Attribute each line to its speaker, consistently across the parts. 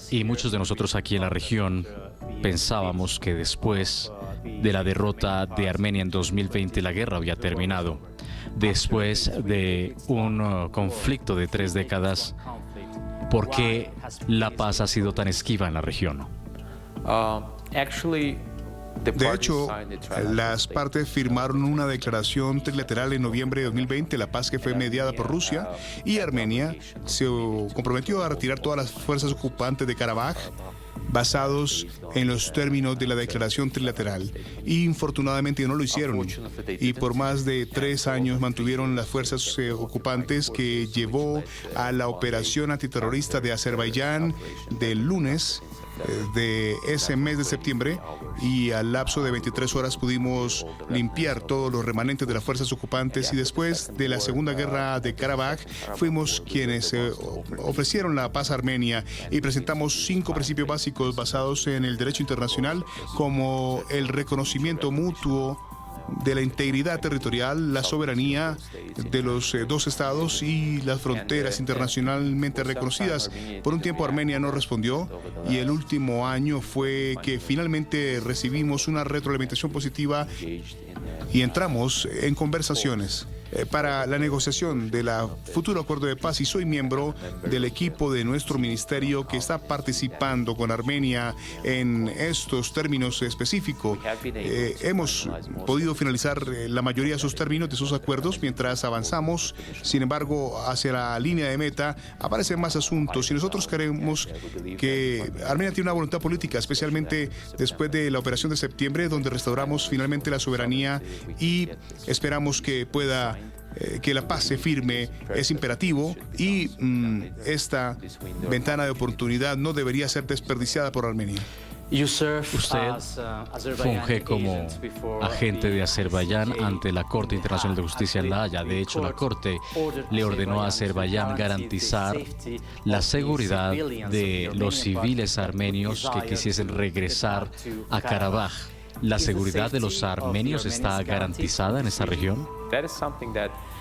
Speaker 1: Y muchos de nosotros aquí en la región pensábamos que después de la derrota de Armenia en 2020 la guerra había terminado. Después de un conflicto de 3 décadas, ¿por qué la paz ha sido tan esquiva en la región?
Speaker 2: De hecho, las partes firmaron una declaración trilateral en noviembre de 2020, la paz que fue mediada por Rusia, y Armenia se comprometió a retirar todas las fuerzas ocupantes de Karabaj basados en los términos de la declaración trilateral. Y infortunadamente no lo hicieron. Y por más de 3 años mantuvieron las fuerzas ocupantes, que llevó a la operación antiterrorista de Azerbaiyán del lunes de ese mes de septiembre, y al lapso de 23 horas pudimos limpiar todos los remanentes de las fuerzas ocupantes. Y después de la Segunda Guerra de Karabaj fuimos quienes ofrecieron la paz a Armenia, y presentamos 5 principios básicos basados en el derecho internacional, como el reconocimiento mutuo de la integridad territorial, la soberanía de los 2 estados y las fronteras internacionalmente reconocidas. Por un tiempo Armenia no respondió, y el último año fue que finalmente recibimos una retroalimentación positiva y entramos en conversaciones para la negociación del futuro acuerdo de paz, y soy miembro del equipo de nuestro ministerio que está participando con Armenia en estos términos específicos. Hemos podido finalizar la mayoría de esos términos, de esos acuerdos, mientras avanzamos. Sin embargo, hacia la línea de meta aparecen más asuntos, y nosotros creemos que Armenia tiene una voluntad política, especialmente después de la operación de septiembre, donde restauramos finalmente la soberanía, y esperamos que que la paz se firme. Es imperativo, y esta ventana de oportunidad no debería ser desperdiciada por Armenia.
Speaker 1: Usted funge como agente de Azerbaiyán ante la Corte Internacional de Justicia en La Haya. De hecho, la Corte le ordenó a Azerbaiyán garantizar la seguridad de los civiles armenios que quisiesen regresar a Karabaj. ¿La seguridad de los armenios está garantizada en esta región?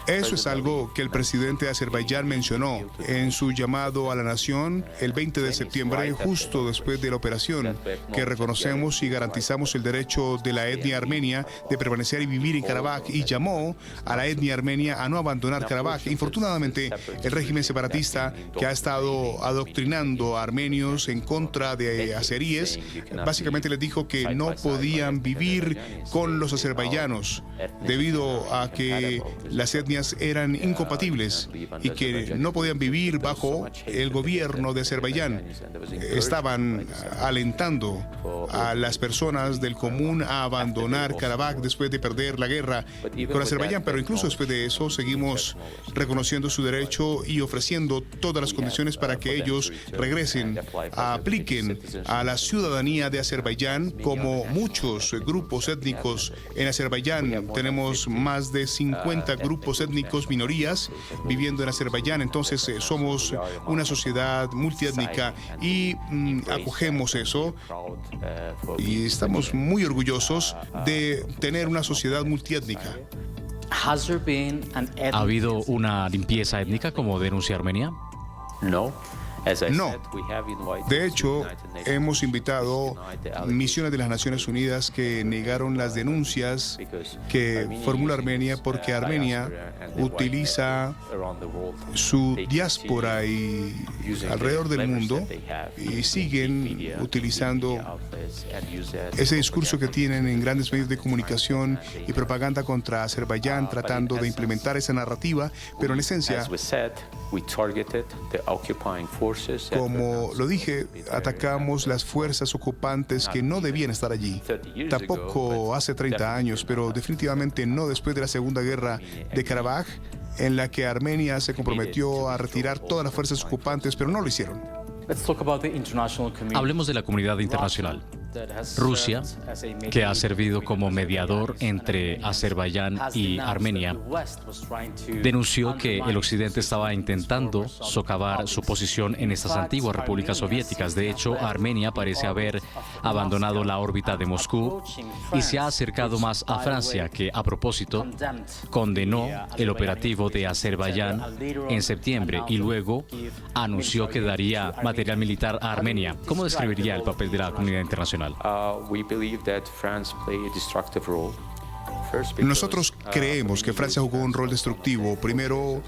Speaker 2: Eso es algo que el presidente de Azerbaiyán mencionó en su llamado a la nación el 20 de septiembre, justo después de la operación, que reconocemos y garantizamos el derecho de la etnia armenia de permanecer y vivir en Karabaj, y llamó a la etnia armenia a no abandonar Karabaj. Infortunadamente, el régimen separatista, que ha estado adoctrinando a armenios en contra de azeríes, básicamente les dijo que no podían vivir con los azerbaiyanos debido a que las etnias eran incompatibles y que no podían vivir bajo el gobierno de Azerbaiyán. Estaban alentando a las personas del común a abandonar Karabaj después de perder la guerra con Azerbaiyán, pero incluso después de eso seguimos reconociendo su derecho y ofreciendo todas las condiciones para que ellos regresen, apliquen a la ciudadanía de Azerbaiyán, como muchos grupos étnicos en Azerbaiyán. Tenemos más de 50 grupos étnicos, minorías, viviendo en Azerbaiyán. Entonces somos una sociedad multiétnica, y acogemos eso, y estamos muy orgullosos de tener una sociedad multiétnica.
Speaker 1: ¿Ha habido una limpieza étnica, como denuncia Armenia?
Speaker 2: No. De hecho, hemos invitado misiones de las Naciones Unidas que negaron las denuncias que formula Armenia, porque Armenia utiliza su diáspora y alrededor del mundo, y siguen utilizando ese discurso que tienen en grandes medios de comunicación y propaganda contra Azerbaiyán, tratando de implementar esa narrativa, pero en esencia, como lo dije, atacamos las fuerzas ocupantes que no debían estar allí. Tampoco hace 30 años, pero definitivamente no después de la Segunda Guerra de Karabaj, en la que Armenia se comprometió a retirar todas las fuerzas ocupantes, pero no lo hicieron.
Speaker 1: Hablemos de la comunidad internacional. Rusia, que ha servido como mediador entre Azerbaiyán y Armenia, denunció que el Occidente estaba intentando socavar su posición en estas antiguas repúblicas soviéticas. De hecho, Armenia parece haber abandonado la órbita de Moscú y se ha acercado más a Francia, que, a propósito, condenó el operativo de Azerbaiyán en septiembre y luego anunció que daría material militar a Armenia. ¿Cómo describiría el papel de la comunidad internacional?
Speaker 2: Nosotros creemos que Francia jugó un rol destructivo, primero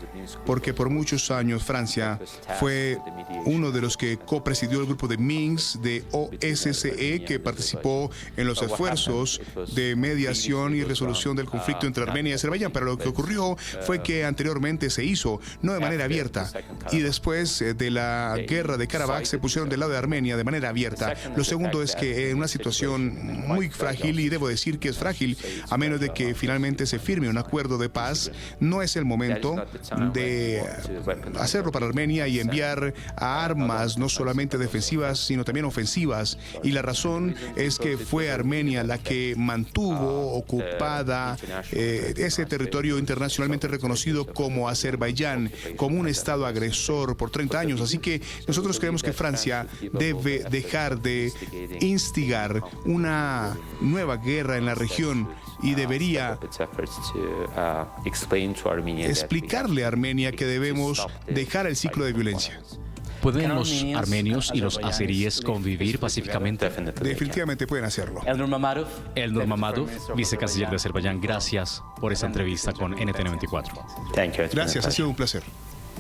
Speaker 2: porque por muchos años Francia fue uno de los que copresidió el grupo de Minsk de OSCE, que participó en los esfuerzos de mediación y resolución del conflicto entre Armenia y Azerbaiyán. Pero lo que ocurrió fue que anteriormente se hizo, no de manera abierta, y después de la guerra de Karabaj se pusieron del lado de Armenia de manera abierta. Lo segundo es que en una situación muy frágil, y debo decir que es frágil, a menos de que finalmente se firme un acuerdo de paz, no es el momento de hacerlo para Armenia y enviar armas no solamente defensivas, sino también ofensivas. Y la razón es que fue Armenia la que mantuvo ocupada ese territorio internacionalmente reconocido como Azerbaiyán, como un estado agresor por 30 años. Así que nosotros creemos que Francia debe dejar de instigar una nueva guerra en la región y debería explicarle a Armenia que debemos dejar el ciclo de violencia.
Speaker 1: ¿Pueden los armenios y los azeríes convivir pacíficamente?
Speaker 2: Definitivamente pueden hacerlo.
Speaker 1: Elnur Mammadov, vicecanciller de Azerbaiyán, gracias por esta entrevista con NTN 24.
Speaker 2: Gracias, ha sido un placer.